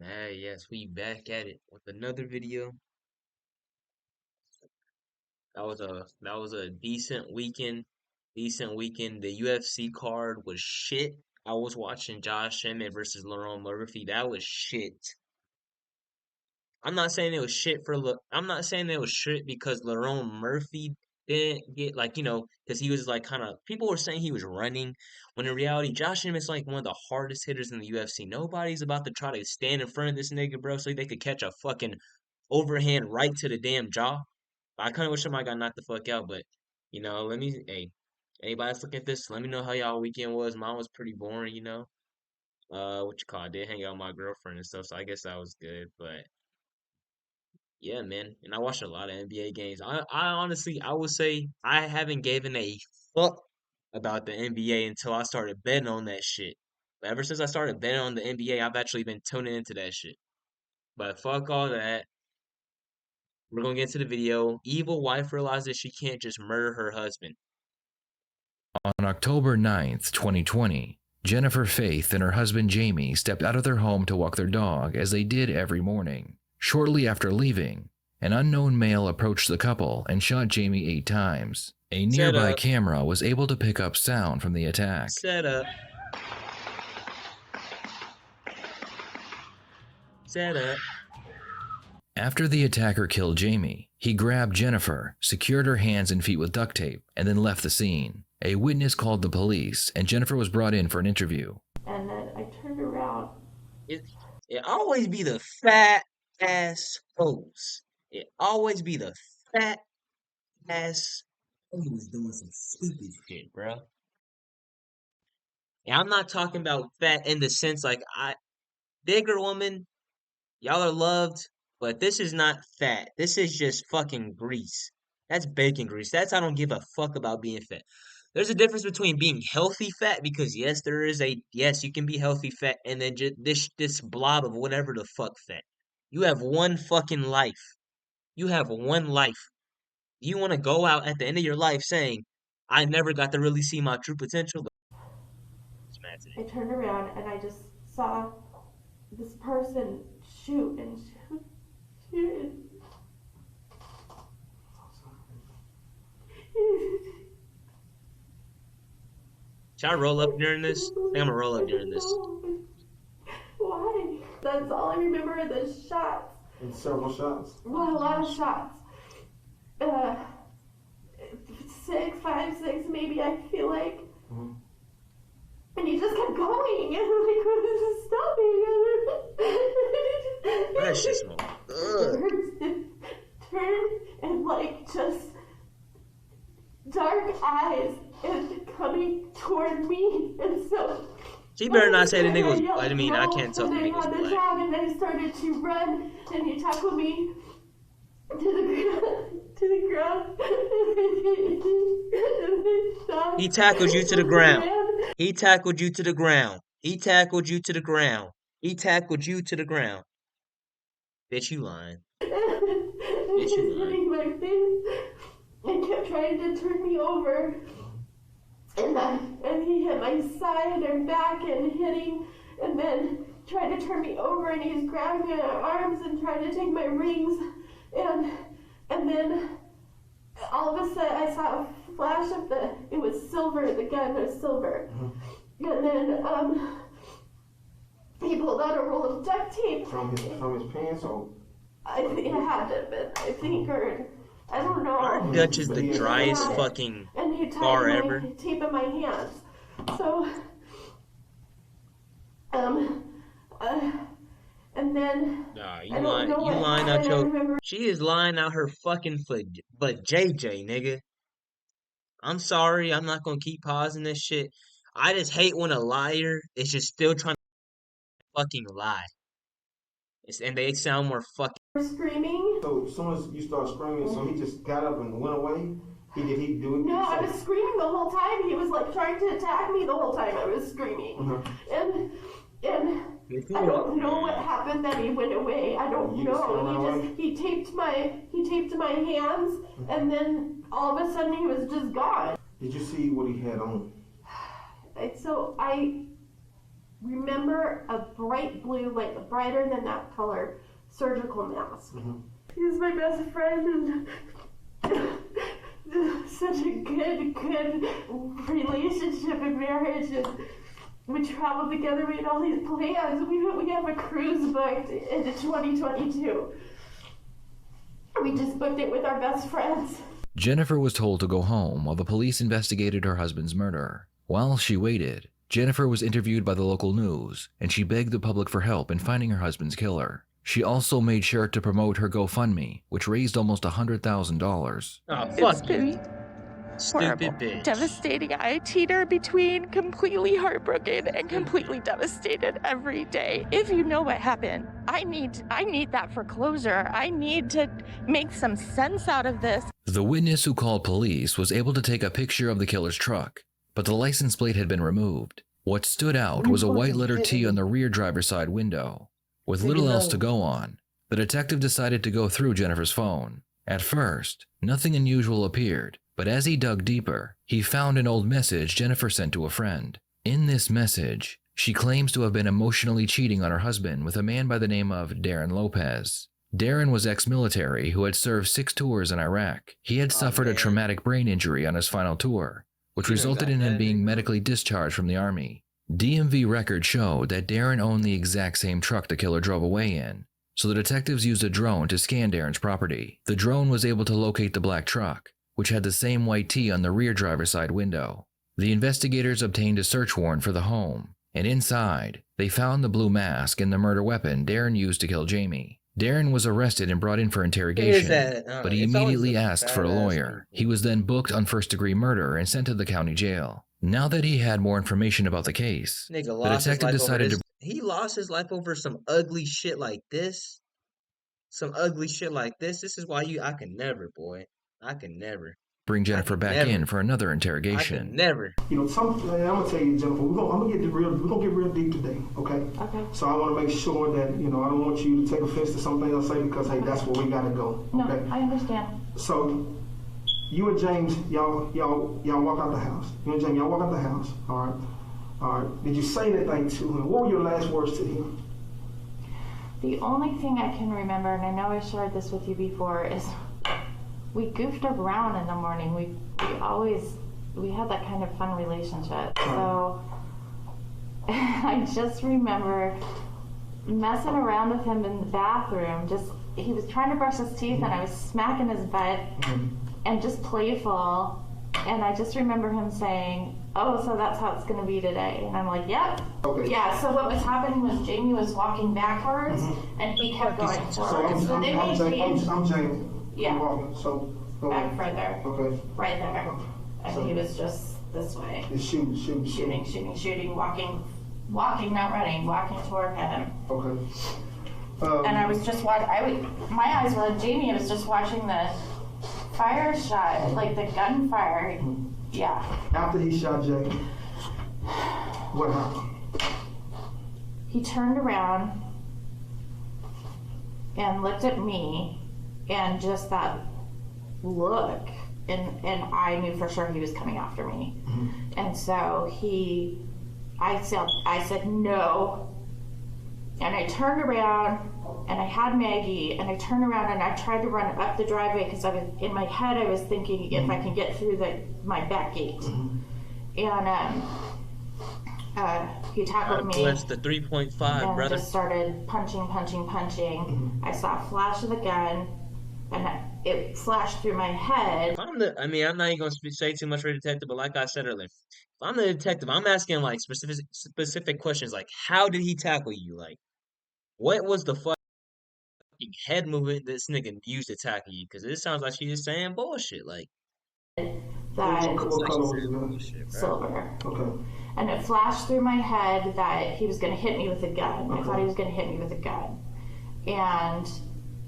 Yes, we back at it with another video. That was a decent weekend. Decent weekend. The UFC card was shit. I was watching Josh Emmett versus Lerone Murphy. That was shit. I'm not saying it was shit I'm not saying it was shit because Lerone Murphy didn't get because he was like kind of people were saying he was running when in reality Josh Emmett's like one of the hardest hitters in the UFC. Nobody's about to try to stand in front of this nigga, bro, so they could catch a fucking overhand right to the damn jaw. I kind of wish somebody got knocked the fuck out, but hey, anybody that's looking at this, let me know how y'all weekend was. Mine was pretty boring. What you call it? I did hang out with my girlfriend and stuff, so I guess that was good. But yeah, man, and I watched a lot of NBA games. I honestly, I would say I haven't given a fuck about the NBA until I started betting on that shit. But ever since I started betting on the NBA, I've actually been tuning into that shit. But fuck all that. We're gonna get into the video. Evil wife realizes she can't just murder her husband. On October 9th, 2020, Jennifer Faith and her husband Jamie stepped out of their home to walk their dog as they did every morning. Shortly after leaving, an unknown male approached the couple and shot Jamie 8 times. A Set nearby up. camera was able to pick up sound from the attack. Set up. Set up. After the attacker killed Jamie, he grabbed Jennifer, secured her hands and feet with duct tape, and then left the scene. A witness called the police, and Jennifer was brought in for an interview. And then I turned around. It always be the fat ass hoes. It always be the fat ass hoes doing some stupid shit, bro. And I'm not talking about fat in the sense like bigger woman, y'all are loved, but this is not fat. This is just fucking grease. That's bacon grease. I don't give a fuck about being fat. There's a difference between being healthy fat because yes, you can be healthy fat and then just this blob of whatever the fuck fat. You have one fucking life. You have one life. You want to go out at the end of your life saying, "I never got to really see my true potential." I turned around and I just saw this person shoot and shoot. Should I roll up during this? I think I'm gonna roll up during this. Why? That's all I remember are the shots. And several shots? Well, a lot of shots. 6, 5, 6 maybe, I feel like. Mm-hmm. And he just kept going, and like, was stopping. That shit smells good. Turned and like just dark eyes and coming toward me, and so. She better not say the nigga was. I I can't tell if the nigga was And I had the black. dog, and I started to run, and he tackled me to the ground. To the ground. He tackled you to the ground. He tackled you to the ground. He tackled you to the ground. He tackled you to the ground. Bitch, you lying. Bitch, you lying. Hitting my face and kept trying to turn me over. And he hit my side and back and hitting, and then tried to turn me over, and he was grabbing my arms and trying to take my rings, and then all of a sudden I saw a flash of it was silver, the gun was silver. Mm-hmm. And then he pulled out a roll of duct tape. From his pants, or? I think it had to have been, I think, or I don't know. Our Dutch is the driest fucking bar ever. And he tied tape in my hands. So, and then. Nah, you lying out your. She is lying out her fucking foot, but JJ, nigga. I'm sorry, I'm not gonna keep pausing this shit. I just hate when a liar is just still trying to fucking lie. And they sound more fucking. Screaming. So as soon as you start screaming, so he just got up and went away? Did he do it? No, I was screaming the whole time. He was like trying to attack me the whole time I was screaming. And I don't know what happened that he went away. I don't know. He taped my hands, and then all of a sudden he was just gone. Did you see what he had on? remember a bright blue, like brighter than that color, surgical mask. He's my best friend and such a good relationship and marriage. And we traveled together, we had all these plans. We have a cruise booked into 2022. We just booked it with our best friends. Jennifer was told to go home while the police investigated her husband's murder. While she waited, Jennifer was interviewed by the local news, and she begged the public for help in finding her husband's killer. She also made sure to promote her GoFundMe, which raised almost $100,000. Oh, It's fuck you. been horrible, Stupid bitch. devastating. I teeter between completely heartbroken and completely devastated every day. If you know what happened, I need that for closure. I need to make some sense out of this. The witness who called police was able to take a picture of the killer's truck, but the license plate had been removed. What stood out was a white letter T on the rear driver's side window. With little else to go on, the detective decided to go through Jennifer's phone. At first, nothing unusual appeared, but as he dug deeper, he found an old message Jennifer sent to a friend. In this message, she claims to have been emotionally cheating on her husband with a man by the name of Darren Lopez. Darren was ex-military who had served 6 tours in Iraq. He had suffered a traumatic brain injury on his final tour, which resulted in him being medically discharged from the army. DMV records showed that Darren owned the exact same truck the killer drove away in, so the detectives used a drone to scan Darren's property. The drone was able to locate the black truck, which had the same white T on the rear driver's side window. The investigators obtained a search warrant for the home, and inside, they found the blue mask and the murder weapon Darren used to kill Jamie. Darren was arrested and brought in for interrogation, but he immediately asked for a lawyer. He was then booked on first-degree murder and sent to the county jail. Now that he had more information about the case, Nigga the lost his detective life over decided this. to He lost his life over some ugly shit like this. Some ugly shit like this. This is why I can never, boy. I can never. bring Jennifer back never. in for another I can interrogation. never. You know, I'm gonna tell you, Jennifer, I'm gonna get real deep today, okay? Okay. So I want to make sure that, you know, I don't want you to take offense to something I say because, hey, that's where we gotta go, No, okay? I understand. So you and James, y'all walk out the house. You and James, y'all walk out the house, all right? Did you say anything to him? What were your last words to him? The only thing I can remember, and I know I shared this with you before, is we goofed around in the morning. We had that kind of fun relationship. So I just remember messing around with him in the bathroom. He was trying to brush his teeth and I was smacking his butt and just playful. And I just remember him saying, "Oh, so that's how it's gonna be today." And I'm like, "Yep." Okay. Yeah, so what was happening was Jamie was walking backwards and he kept going So forward. So they made James I'm James. Yeah. I'm walking. So go back ahead. further, Okay. right there. And he was just this way, It's shooting, walking, not running, walking toward him. Okay. And I was just watching, my eyes were on Jamie. I was just watching the fire shot, like the gunfire. Yeah. After he shot Jay, what happened? He turned around and looked at me, and just that look, and I knew for sure he was coming after me. And so I said no, and I turned around, and I had Maggie, and I turned around and I tried to run up the driveway because in my head I was thinking if I can get through my back gate. And he tackled me. Bless the 3.5, And brother. just started punching. I saw a flash of the gun, and it flashed through my head. I'm not even gonna say too much for the detective, but like I said earlier, if I'm the detective, I'm asking like specific questions, like how did he tackle you? Like, what was the fucking head movement this nigga used to tackle you? Because it sounds like she's just saying bullshit. Like, That What color was the gun? bullshit, bro. silver. Okay. And it flashed through my head that he was going to hit me with a gun. I Okay. thought he was going to hit me with a gun. And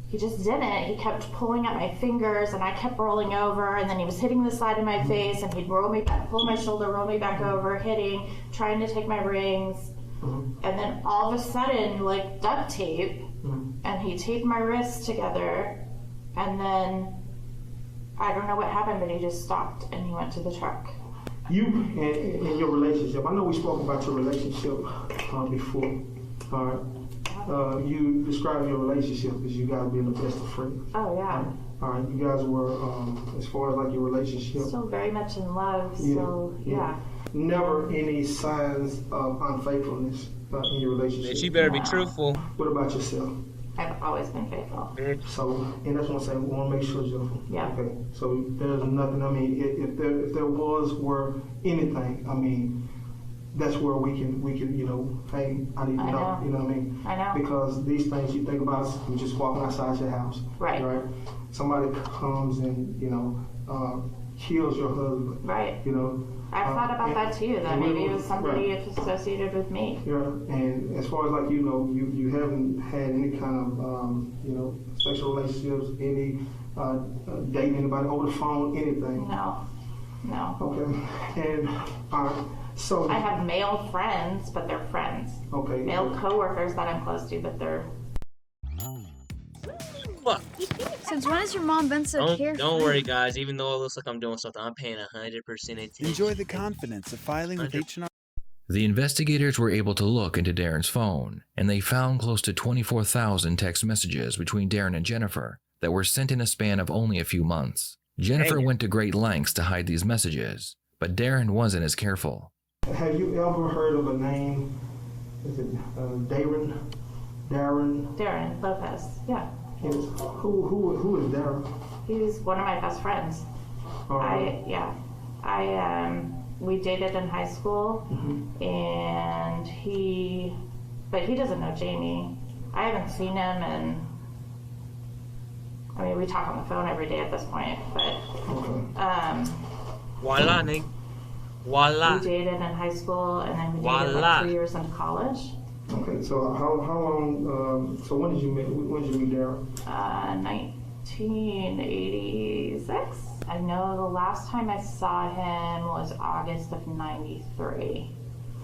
he just didn't. He kept pulling at my fingers, and I kept rolling over, and then he was hitting the side of my face, and he'd roll me back, pull my shoulder, roll me back over, hitting, trying to take my rings. And then all of a sudden, like duct tape, and he taped my wrists together, and then I don't know what happened, but he just stopped and he went to the truck. You in your relationship, I know we spoke about your relationship before. All right. You described your relationship as you guys being the best of friends. Oh, yeah. All right. You guys were, as far as like your relationship. Still very much in love, so yeah. Never any signs of unfaithfulness in your relationship. Bitch, you better be truthful. What about yourself? I've always been faithful. So, and that's what I'm saying. We want to make sure, Jennifer. Yeah. Okay. So there's nothing. I mean, if there were anything, I mean, that's where we can, you know, hey, I need to know. You know what I mean? I know. Because these things you think about, you just walking outside your house. Right. Right. Somebody comes and kills your husband. Right. You know. I've thought about that too, that maybe it was somebody right. associated with me. Yeah, and as far as like, you haven't had any kind of, sexual relationships, any dating anybody over the phone, anything? No. Okay, and so. I have male friends, but they're friends. Okay. Male coworkers that I'm close to, but they're. Fuck. Since when has your mom been so carefree? Don't worry, guys. Even though it looks like I'm doing something, I'm paying 100% attention. Enjoy the confidence of filing with H&R. The investigators were able to look into Darren's phone, and they found close to 24,000 text messages between Darren and Jennifer that were sent in a span of only a few months. Jennifer went to great lengths to hide these messages, but Darren wasn't as careful. Have you ever heard of a name? Is it Darren? Darren Lopez, yeah. Yes. Who is Darren? He's one of my best friends. We dated in high school, and he doesn't know Jamie. I haven't seen him, and I mean, we talk on the phone every day at this point, but Voila, nigga. Voila. we dated in high school, and then we dated Voila. like 3 years in college. Okay, so how long? So when did you meet? When did you meet Darren? 1986. I know the last time I saw him was August of '93.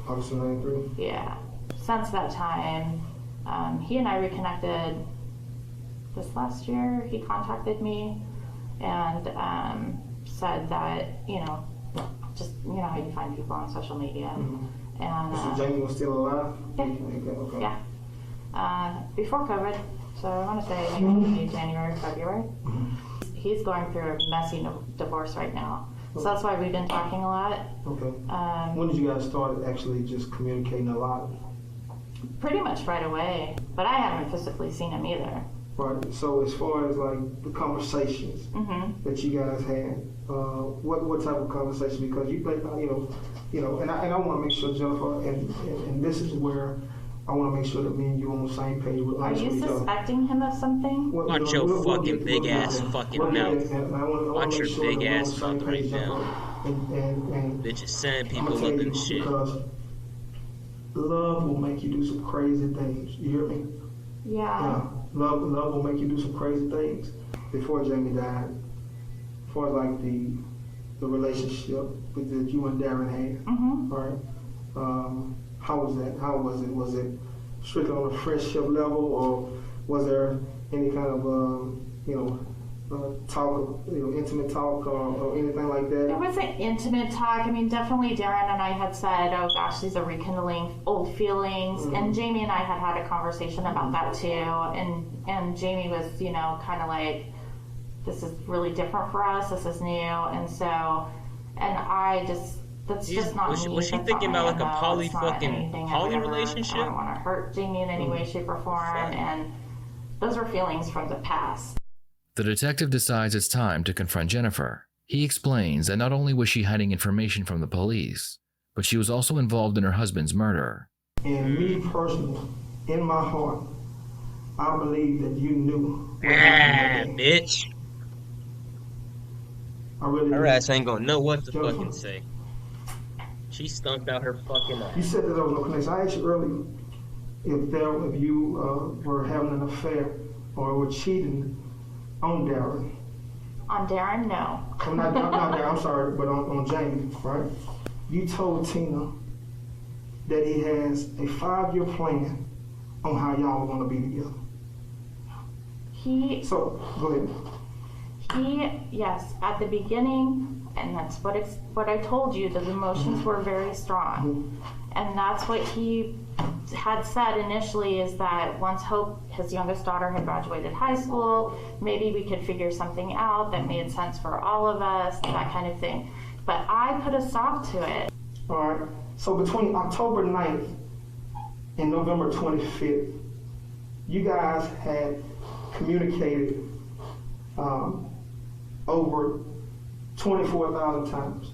August of '93. Yeah. Since that time, he and I reconnected this last year. He contacted me and said that, just, how you find people on social media. And So Jamie was still alive? Yeah. Okay. Yeah. Before COVID, so I want to say maybe January, February. He's going through a messy divorce right now. So that's why we've been talking a lot. Okay. When did you guys start actually just communicating a lot? Pretty much right away. But I haven't physically seen him either. Right. So as far as like the conversations that you guys had, what type of conversation? Because and I want to make sure, Jennifer, and this is where I want to make sure that me and you on the same page. Are you suspecting him of something? Watch your fucking big ass fucking mouth. Watch your big ass mouth right now. Bitch is sending people up and shit. Because love will make you do some crazy things. You hear me? Yeah. Love will make you do some crazy things. Before Jamie died, as far as like the relationship that you and Darren had, all right? How was that? How was it? Was it strictly on a friendship level, or was there any kind of talk, intimate talk, or anything like that? It wasn't intimate talk. I mean, definitely Darren and I had said, oh gosh, these are rekindling old feelings. And Jamie and I had had a conversation about that too. And Jamie was, kind of like, this is really different for us. This is new. And so, and I just, that's just not me. Was she thinking about like a poly relationship? I don't want to hurt Jamie in any way, shape, or form. And those are feelings from the past. The detective decides it's time to confront Jennifer. He explains that not only was she hiding information from the police, but she was also involved in her husband's murder. And me personally, in my heart, I believe that you knew. Bitch. I really do. Her ass ain't gonna know what to fucking say. She stumped out her fucking ass. You said that there was no connection. I asked you earlier if you were having an affair or were cheating on Darren. On Darren, no. Not Darren, I'm sorry, but on Jamie, right? You told Tina that he has a 5-year plan on how y'all are going to be together. So, go ahead. Yes, at the beginning, And that's what I told you, the emotions were very strong. And that's what he had said initially, is that once Hope, his youngest daughter, had graduated high school, maybe we could figure something out that made sense for all of us, that kind of thing. But I put a stop to it. All right. So between October 9th and November 25th, you guys had communicated over 24,000 times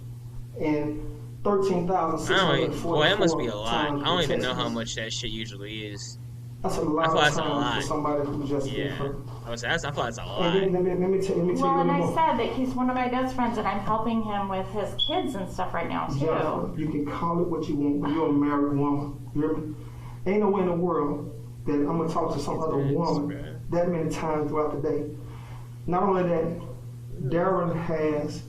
and 13,644 boy, that must be a lot. times I don't even know text how messages. much that shit usually is. That's a lot I feel of that's a time lot. for somebody who just Yeah. different. I feel that's a lot. And then, let me tell you Well, and I more. said that he's one of my best friends, and I'm helping him with his kids and stuff right now, too. Jennifer, you can call it what you want, but you're a married woman. You hear me? Ain't no way in the world that I'm gonna talk to some other woman that many times throughout the day. Not only that, Darren has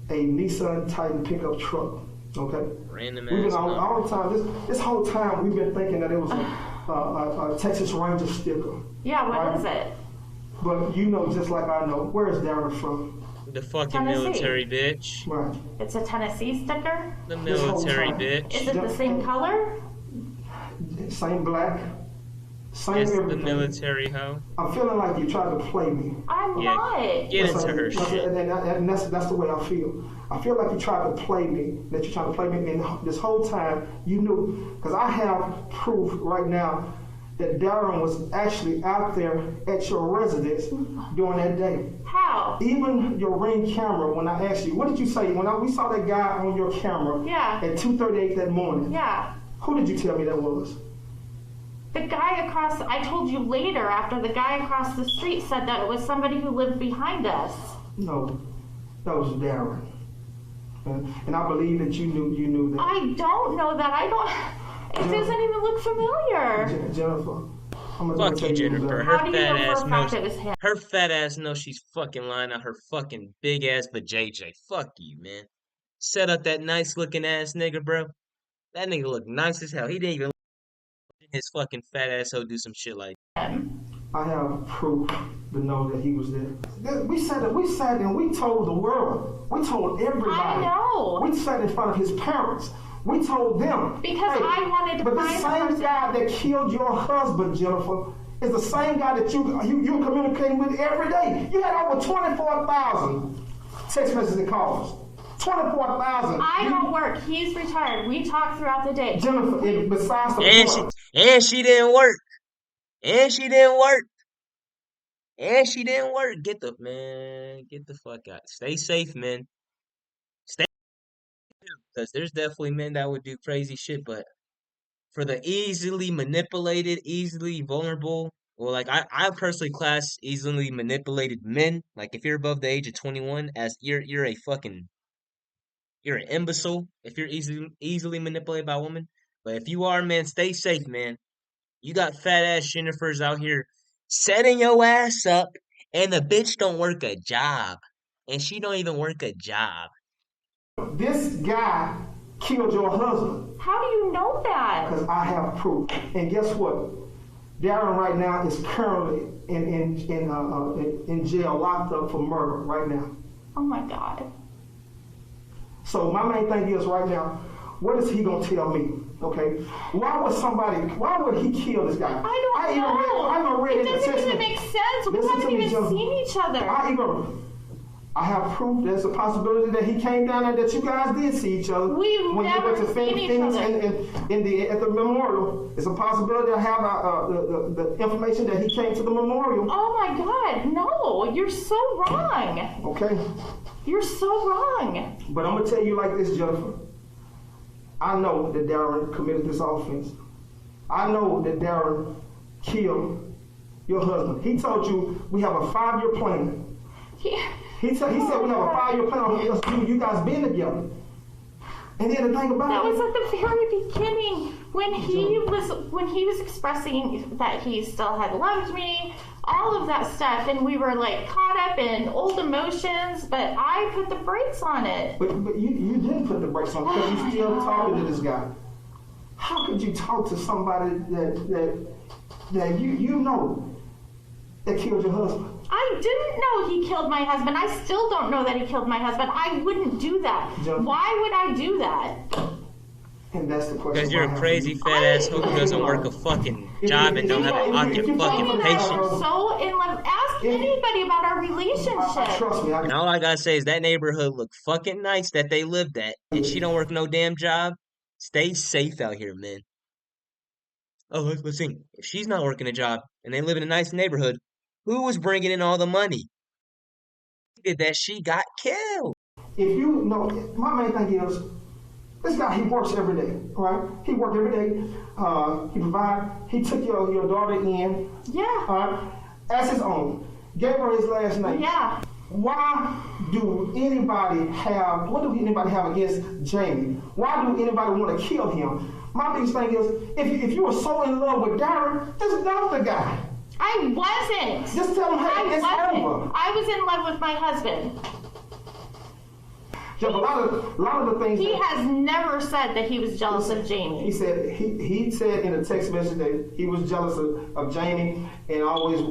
a Nissan Titan pickup truck. Okay. Random We've ass been number. all the time. This whole time we've been thinking that it was a Texas Ranger sticker. Yeah, what Right. is it? But you know, just like I know, where is Darren from? The fucking Tennessee. military bitch. Right. It's a Tennessee sticker? The This whole military time. bitch. Is it the same color? Same black. Same It's the everything. military hoe. I'm feeling like you tried to play me. I'm Yeah, not. Get into her shit. And that's the way I feel. I feel like you tried to play me, that you're trying to play me, and this whole time you knew, because I have proof right now that Darren was actually out there at your residence during that day. How? Even your Ring camera, when I asked you, what did you say? We saw that guy on your camera Yeah. at 2:38 that morning. Yeah. Who did you tell me that was? The guy across, I told you later, after the guy across the street said that it was somebody who lived behind us. No, that was Darren. And I believe that you knew that. I don't know that. It doesn't even look familiar. Jennifer, I'm gonna Fuck tell you, Jennifer. that. How Her do you know fat for ass a fact knows. it was him? Her fat ass knows she's fucking lying out her fucking big ass vajayjay. Fuck you, man. Set up that nice looking ass nigga, bro. That nigga look nice as hell. He didn't even let his fucking fat ass hoe do some shit like I have proof to know that he was there. We sat and we told the world. We told everybody. I know. We sat in front of his parents. We told them. Because I wanted to But find the the same person. guy that killed your husband, Jennifer, is the same guy that you're communicating with every day. You had over 24,000 text messages and calls. 24,000. I don't work. He's retired. We talk throughout the day. Jennifer, besides the And point, she didn't work. And she didn't work. And she didn't work. Get the fuck out. Stay safe, man. Stay, because there's definitely men that would do crazy shit, but for the easily manipulated, easily vulnerable, well, like I personally class easily manipulated men. Like if you're above the age of 21, as you're an imbecile if you're easily manipulated by a woman. But if you are, man, stay safe, man. You got fat ass Jennifers out here setting your ass up, and the bitch don't work a job, and she don't even work a job. this guy killed your husband. How do you know that? Because I have proof. And guess what? Darren right now is currently in jail, locked up for murder right now. Oh my God. So my main thing is right now, what is he gonna tell me? Okay, why would he kill this guy? I don't know. I even read It his doesn't text even message. make sense. We Listen to haven't me, even Jennifer. seen each other. I have proof there's a possibility that he came down there, that you guys did see each other. We've when never you went to seen each Phoenix other. at the memorial. It's a possibility to have the information that he came to the memorial. Oh my God, no, you're so wrong. Okay, You're so wrong. but I'm gonna tell you like this, Jennifer. I know that Darren committed this offense. I know that Darren killed your husband. He told you we have a 5-year plan. He said we have a 5-year plan on you guys being together. And then the thing about That it, was at the very beginning when he was expressing that he still had loved me, all of that stuff, and we were like caught up in old emotions, but I put the brakes on it. but you didn't put the brakes on because you're still talking to this guy. How could you talk to somebody that you know that killed your husband? I didn't know he killed my husband. I still don't know that he killed my husband. I wouldn't do that. Jennifer. Why would I do that? And that's the question. Because you're a crazy fat asshole who doesn't work a fucking job and don't have a fucking I'm patience. so in love. Ask anybody about our relationship. Trust me. And all I gotta say is that neighborhood look fucking nice that they lived at, and she don't work no damn job. Stay safe out here, man. Oh, let's see. If she's not working a job and they live in a nice neighborhood, who was bringing in all the money? That she got killed. If you know, my main thing is, this guy, he works every day, right? He worked every day. He provided. He took your daughter in. Yeah. As his own. Gave her his last name. Yeah. What do anybody have against Jamie? Why do anybody want to kill him? My biggest thing is, if you were so in love with Darren, just dump the guy. I wasn't. Just tell him, hey, it's over. I was in love with my husband. Jeff, a lot of the things he has never said that he was jealous of Jamie. He said he said in a text message that he was jealous of Jamie and always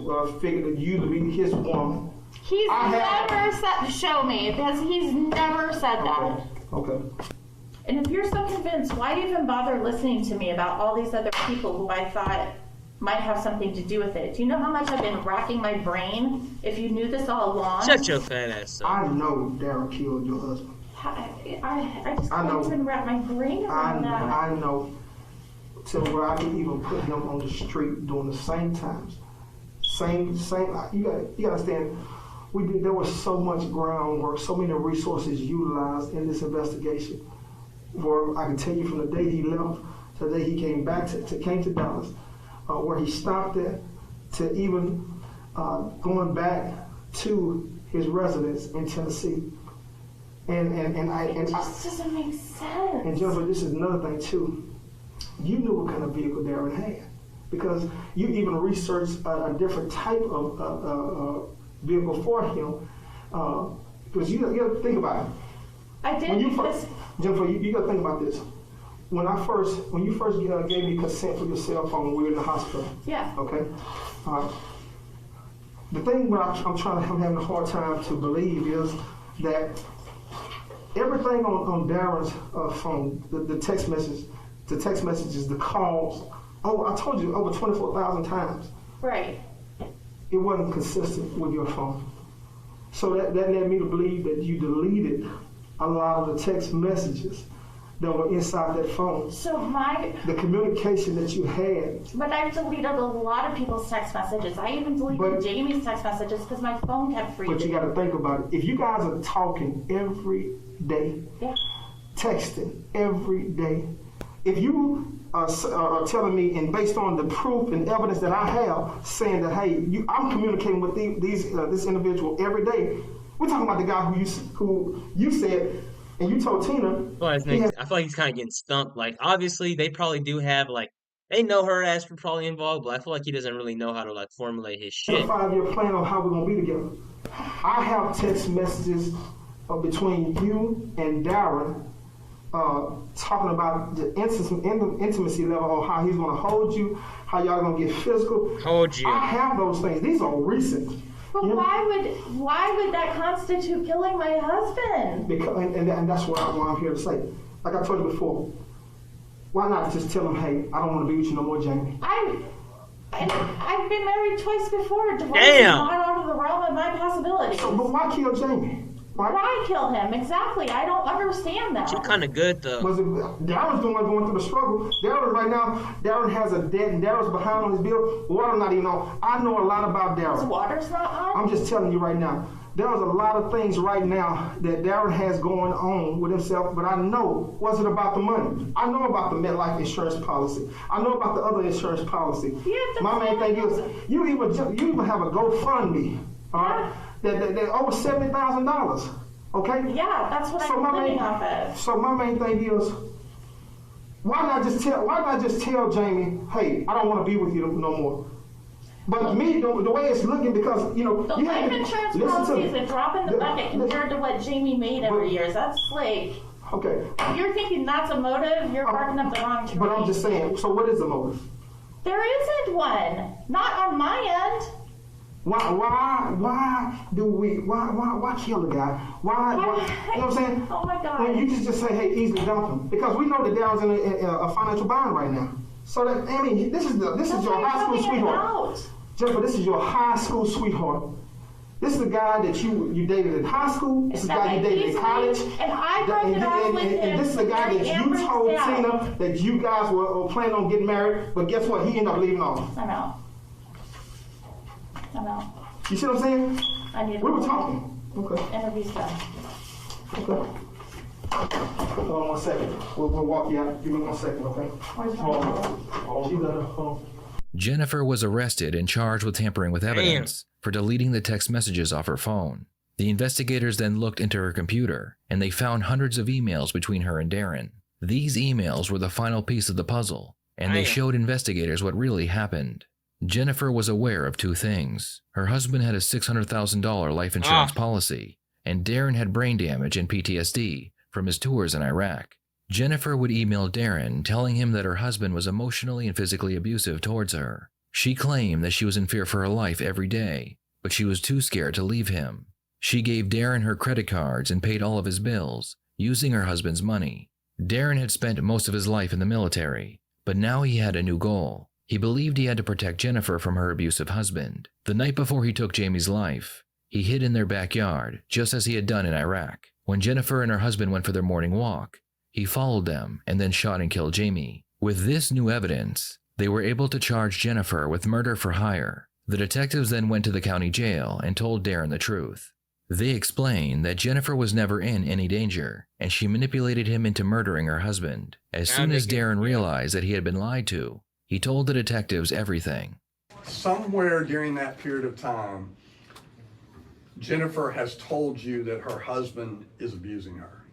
figured that you to be his woman. He's never said. Show me, because he's never said that. Okay. And if you're so convinced, why even bother listening to me about all these other people who I thought might have something to do with it? Do you know how much I've been racking my brain? If you knew this all along. Shut your fat ass up. I know Darren killed your husband. I just can't even wrap my brain around that. I know. To where I can even put him on the street during the same times. Same. You gotta understand. There was so much groundwork, so many resources utilized in this investigation. Where I can tell you from the day he left to the day he came back came to Dallas, where he stopped at, to even going back to his residence in Tennessee. It just doesn't make sense. And Jennifer, this is another thing too. You knew what kind of vehicle Darren had because you even researched a different type of vehicle for him. Because you got to think about it. I did. Jennifer, you got to think about this. When you first gave me consent for your cell phone when we were in the hospital. Yeah. Okay. The thing that I'm having a hard time to believe is that everything on Darren's phone, the text messages, the calls. Oh, I told you over 24,000 times. Right. It wasn't consistent with your phone. So that led me to believe that you deleted a lot of the text messages that were inside that phone. So the communication that you had. But I deleted a lot of people's text messages. I even deleted Jamie's text messages because my phone kept freezing. But you got to think about it. If you guys are talking every day, texting every day, if you are telling me, and based on the proof and evidence that I have, saying that, hey, I'm communicating with this individual every day. We're talking about the guy who you said, and you told Tina. I feel like he's kind of getting stumped. Like, obviously, they probably do have, they know her ass was probably involved, but I feel like he doesn't really know how to, formulate his shit. A 5-year plan on how we're going to be together. I have text messages between you and Darren talking about the intimacy level, or how he's going to hold you, how y'all going to get physical. Hold you. I have those things. These are recent. But why would that constitute killing my husband? Because and that's what I'm here to say. Like I told you before, why not just tell him, hey, I don't want to be with you no more, Jamie? I've been married twice before. Divorce Damn. is not out of the realm of my possibilities. So, but why kill Jamie? Why kill him? Exactly. I don't understand that. She's kind of good, though. Darren's the one going through the struggle. Darren has a debt, and Darren's behind on his bill. Water's not even on. I know a lot about Darren. His water's not on? I'm just telling you right now. There's a lot of things right now that Darren has going on with himself, but I know wasn't about the money. I know about the MetLife insurance policy. I know about the other insurance policy. My main thing is, you even have a GoFundMe, all right? That over $70,000. Okay? Yeah, that's what I'm living off of. So my main thing is, why not just tell Jamie, hey, I don't want to be with you no more. But me, the way it's looking, because the life insurance policy is a drop in the bucket compared to what Jamie made every year. That's okay. If you're thinking that's a motive, you're barking up the wrong tree. But I'm just saying. So what is the motive? There isn't one. Not on my end. Why kill the guy? Why, you know what I'm saying? Oh my God. When you just say, hey, easily dump him. Because we know that Daryl's in a financial bind right now. So that, I mean, this is your high school sweetheart. Jennifer, this is your high school sweetheart. This is the guy that you dated in high school. This is the guy you dated in college. And I broke it off with him. And this is the guy that you told Tina that you guys were planning on getting married. But guess what? He ended up leaving off. I'm out. You see what I'm saying? We were talking. Okay. Interview's done. Okay. Hold on 1 second. We'll walk you out. Give me 1 second, okay? Where's my Hold on. Jennifer was arrested and charged with tampering with evidence for deleting the text messages off her phone. The investigators then looked into her computer, and they found hundreds of emails between her and Darren. These emails were the final piece of the puzzle, and they showed investigators what really happened. Jennifer was aware of two things. Her husband had a $600,000 life insurance policy, and Darren had brain damage and PTSD from his tours in Iraq. Jennifer would email Darren telling him that her husband was emotionally and physically abusive towards her. She claimed that she was in fear for her life every day, but she was too scared to leave him. She gave Darren her credit cards and paid all of his bills, using her husband's money. Darren had spent most of his life in the military, but now he had a new goal. He believed he had to protect Jennifer from her abusive husband. The night before he took Jamie's life, he hid in their backyard, just as he had done in Iraq. When Jennifer and her husband went for their morning walk, he followed them and then shot and killed Jamie. With this new evidence, they were able to charge Jennifer with murder for hire. The detectives then went to the county jail and told Darren the truth. They explained that Jennifer was never in any danger, and she manipulated him into murdering her husband. As soon as Darren realized that he had been lied to, he told the detectives everything. Somewhere during that period of time, Jennifer has told you that her husband is abusing her.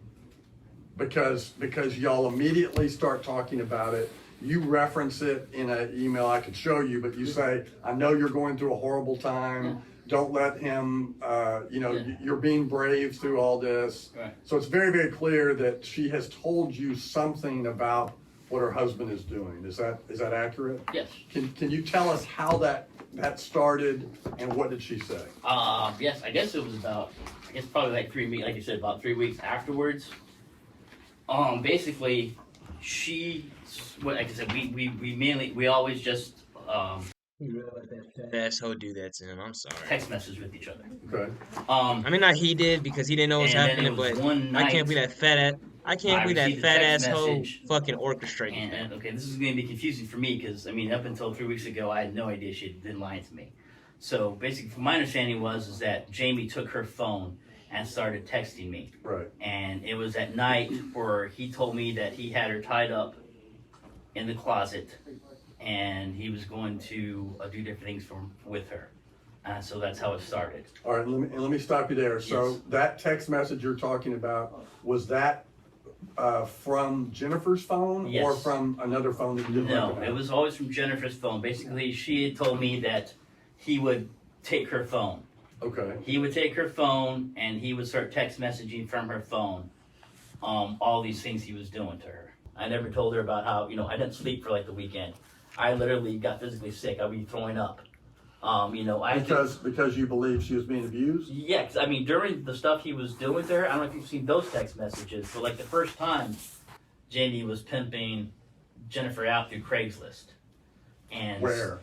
Because y'all immediately start talking about it. You reference it in an email I could show you, but you say, I know you're going through a horrible time. Don't let him, you're being brave through all this. Right. So it's very, very clear that she has told you something about what her husband is doing. Is that accurate? Yes. Can you tell us how that started and what did she say? Yes, I guess it was probably like 3 weeks, like you said, about 3 weeks afterwards. Basically, like I said, we always just that asshole do that to him. I'm sorry. Text message with each other. Okay. I mean, not he did because he didn't know what was happening, but I can't be that fat ass. I can't be that fat asshole fucking orchestrating. And okay, this is going to be confusing for me because I mean, up until 3 weeks ago, I had no idea she had been lying to me. So basically, from my understanding is that Jamie took her phone and started texting me. Right. And it was at night where he told me that he had her tied up in the closet, and he was going to do different things with her. So that's how it started. All right, let me stop you there. So yes. That text message you're talking about, was that from Jennifer's phone? Yes. Or from another phone that you didn't No, recognize? It was always from Jennifer's phone. Basically, she had told me that he would take her phone. Okay. He would take her phone and he would start text messaging from her phone all these things he was doing to her. I never told her about how, I didn't sleep for like the weekend. I literally got physically sick. I'd be throwing up. Because you believe she was being abused? Yeah, 'cause, I mean, during the stuff he was doing to her, I don't know if you've seen those text messages, but like the first time, Jamie was pimping Jennifer out through Craigslist. And where?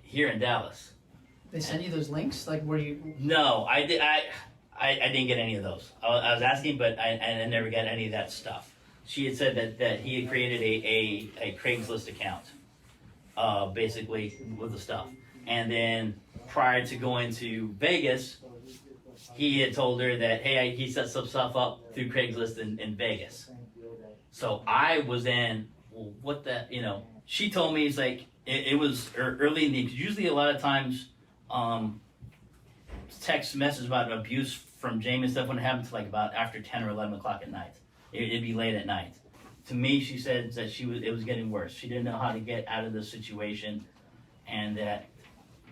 Here in Dallas. They send you those links? Like where you... No, I didn't get any of those. I was asking, but I never got any of that stuff. She had said that he had created a Craigslist account, basically with the stuff. And then prior to going to Vegas, he had told her that, hey, he set some stuff up through Craigslist in Vegas. So I was in, well, what the, she told me, it's like, it was early in the, because usually a lot of times, text messages about abuse from Jamie and stuff wouldn't happen until like about after 10 or 11 o'clock at night. It'd be late at night. To me, she said that it was getting worse. She didn't know how to get out of the situation, and that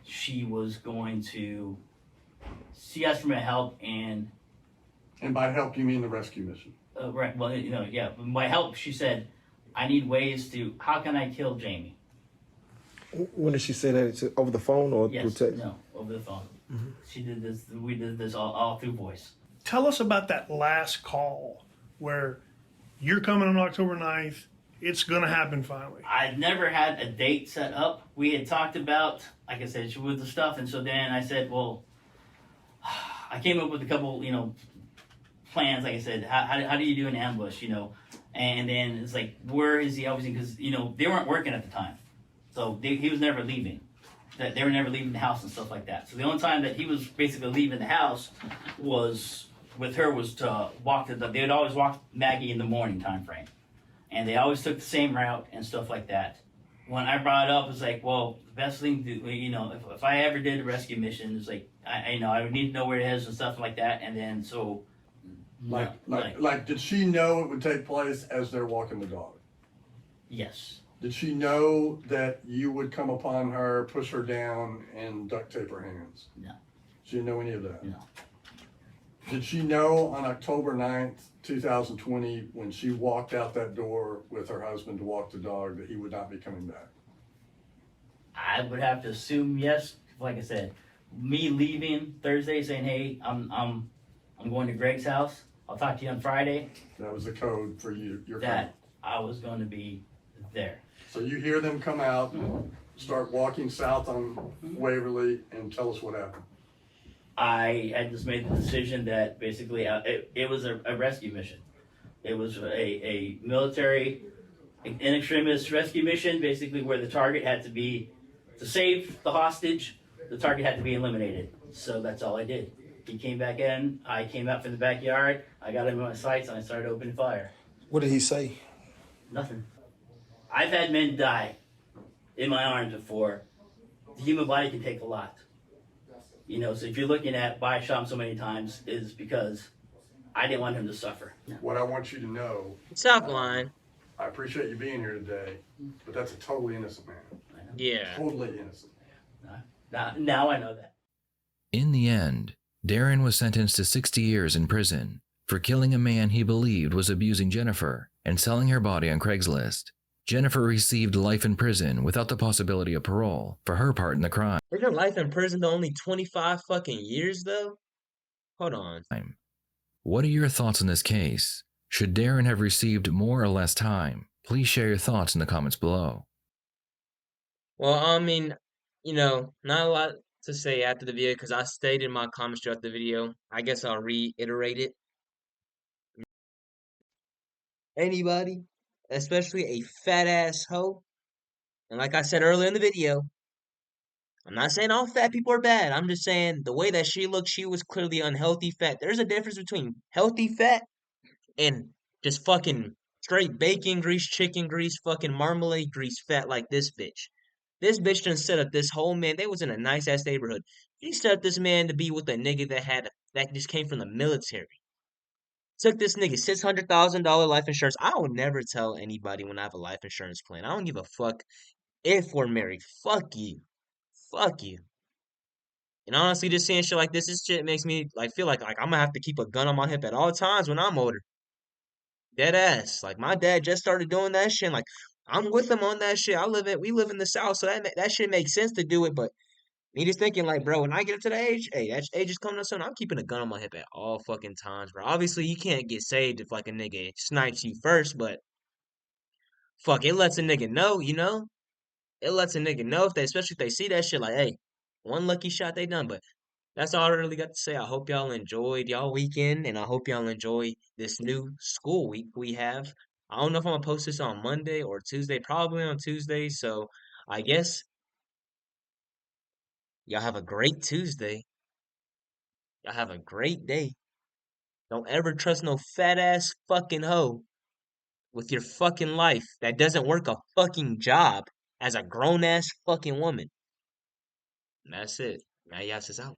she was going to, she asked for my help, and by help you mean the rescue mission? Right. Well, yeah. By help, she said, I need ways how can I kill Jamie? When did she say that? Over the phone or through text? No, over over the phone. She did this. We did this all through voice. Tell us about that last call where you're coming on October 9th. It's going to happen finally. I'd never had a date set up. We had talked about, like I said, with the stuff, and so then I said, well, I came up with a couple, plans. Like I said, how do you do an ambush, And then it's like, where is he obviously? Because they weren't working at the time, so he was never leaving. That they were never leaving the house and stuff like that. So the only time that he was basically leaving the house was with her was to walk they would always walk Maggie in the morning time frame. And they always took the same route and stuff like that. When I brought it up, it was like, well, the best thing to do, if I ever did a rescue mission, it's like, I would need to know where it is and stuff like that. And then, so. Like, did she know it would take place as they're walking the dog? Yes. Did she know that you would come upon her, push her down, and duct tape her hands? No. She didn't know any of that? No. Did she know on October 9th, 2020, when she walked out that door with her husband to walk the dog, that he would not be coming back? I would have to assume yes. Like I said, me leaving Thursday saying, hey, I'm going to Greg's house. I'll talk to you on Friday. That was the code for you. That I was going to be there. So you hear them come out, start walking south on Waverly, and tell us what happened. I had just made the decision that basically it was a rescue mission. It was a military, an extremist rescue mission, basically where the target had to be, to save the hostage, the target had to be eliminated. So that's all I did. He came back in, I came out from the backyard, I got him in my sights, and I started opening fire. What did he say? Nothing. I've had men die in my arms before. The human body can take a lot. So if you're looking at why I shot him so many times is because I didn't want him to suffer. What I want you to know. Stop lying. I appreciate you being here today, but that's a totally innocent man. Yeah. Totally innocent. Now I know that. In the end, Darren was sentenced to 60 years in prison for killing a man he believed was abusing Jennifer and selling her body on Craigslist. Jennifer received life in prison without the possibility of parole for her part in the crime. Isn't life in prison only 25 fucking years, though? Hold on. What are your thoughts on this case? Should Darren have received more or less time? Please share your thoughts in the comments below. Well, I mean, not a lot to say after the video because I stated my comments throughout the video. I guess I'll reiterate it. Anybody, especially a fat ass hoe, and like I said earlier in the video, I'm not saying all fat people are bad. I'm just saying the way that she looked, she was clearly unhealthy fat. There's a difference between healthy fat and just fucking straight bacon grease, chicken grease, fucking marmalade grease fat like this bitch. This bitch done set up this whole man. They was in a nice ass neighborhood. She set up this man to be with a nigga that just came from the military. Took this nigga $600,000 life insurance. I will never tell anybody when I have a life insurance plan. I don't give a fuck if we're married. Fuck you. Fuck you. And honestly, just seeing shit like this shit makes me feel like I'm gonna have to keep a gun on my hip at all times when I'm older. Dead ass. Like my dad just started doing that shit. Like I'm with him on that shit. We live in the South, so that shit makes sense to do it. But me just thinking like, bro, when I get up to that age, hey, that age is coming up soon. I'm keeping a gun on my hip at all fucking times, bro. Obviously, you can't get saved if like a nigga snipes you first, but fuck, it lets a nigga know, It lets a nigga know especially if they see that shit like, hey, one lucky shot they done. But that's all I really got to say. I hope y'all enjoyed y'all weekend, and I hope y'all enjoy this new school week we have. I don't know if I'm gonna post this on Monday or Tuesday, probably on Tuesday. So I guess y'all have a great Tuesday. Y'all have a great day. Don't ever trust no fat ass fucking hoe with your fucking life that doesn't work a fucking job as a grown ass fucking woman. And that's it. Now y'all is out.